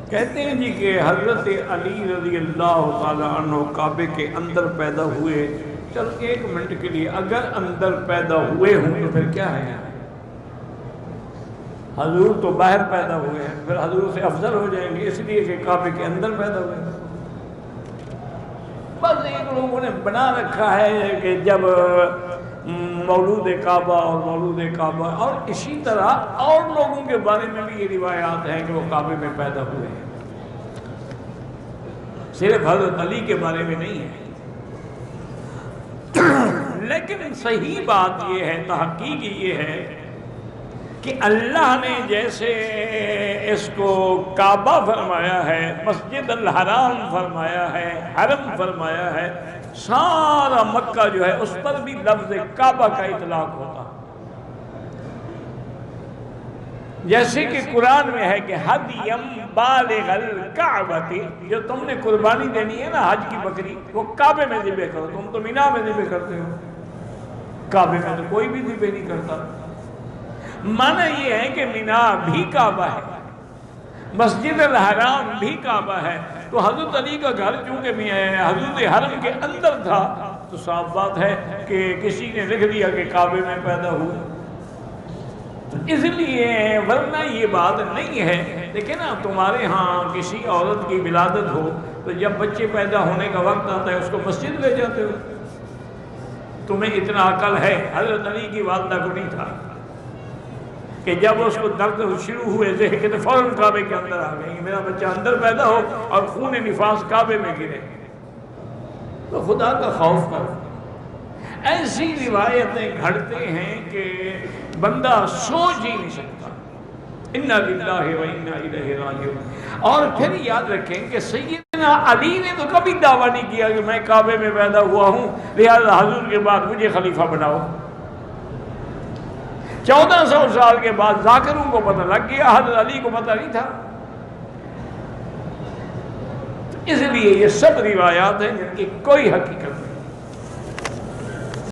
کہتے ہیں جی کہ حضرت علی رضی اللہ تعالیٰ عنہ کعبے کے اندر پیدا ہوئے. چل ایک منٹ کے لیے، اگر اندر پیدا ہوئے ہوں تو پھر کیا ہے؟ حضور تو باہر پیدا ہوئے ہیں، پھر حضور سے افضل ہو جائیں گے اس لیے کہ کعبے کے اندر پیدا ہوئے ہیں. بس ایک لوگوں نے بنا رکھا ہے کہ جب مولود کعبہ اور مولود کعبہ، اور اسی طرح اور لوگوں کے بارے میں بھی یہ روایات ہیں کہ وہ کعبے میں پیدا ہوئے ہیں، صرف حضرت علی کے بارے میں نہیں ہے. لیکن صحیح بات یہ ہے، تحقیق یہ ہے کہ اللہ نے جیسے اس کو کعبہ فرمایا ہے، مسجد الحرام فرمایا ہے، حرم فرمایا ہے، سارا مکہ جو ہے اس پر بھی لفظ کعبہ کا اطلاق ہوتا. جیسے کہ قرآن میں ہے کہ حدیم بالغ الکعبۃ، جو تم نے قربانی دینی ہے نا حج کی بکری، وہ کعبے میں ذبح کرو. تم تو مینا میں ذبح کرتے ہو، کعبے میں تو کوئی بھی ذبح نہیں کرتا. معنی یہ ہے کہ مینا بھی کعبہ ہے، مسجد الحرام بھی کعبہ ہے. تو حضرت علی کا گھر چونکہ حضرت حرم کے اندر تھا تو صاف بات ہے کہ کسی نے لکھ دیا کہ کعبے میں پیدا ہوئے. اس لیے ورنہ یہ بات نہیں ہے. لیکن نا تمہارے ہاں کسی عورت کی ولادت ہو تو جب بچے پیدا ہونے کا وقت آتا ہے اس کو مسجد لے جاتے ہو. تمہیں اتنا عقل ہے، حضرت علی کی والدہ کو نہیں تھا کہ جب اس کو درد شروع ہوئے ذہن تو فوراً کعبے کے اندر آ گئی، میرا بچہ اندر پیدا ہو اور خون نفاس کعبے میں گرے. تو خدا کا خوف کرو. ایسی روایتیں گھڑتے ہیں کہ بندہ سوچ ہی نہیں سکتا. انا للہ و انا الیہ راجعون. اور پھر یاد رکھیں کہ سیدنا علی نے تو کبھی دعویٰ نہیں کیا کہ میں کعبے میں پیدا ہوا ہوں لہذا حضور کے بعد مجھے خلیفہ بناؤ. 1400 سال کے بعد ذاکروں کو پتہ لگ گیا، حضرت علی کو پتہ نہیں تھا. اس لیے یہ سب روایات ہیں جن کی کوئی حقیقت نہیں.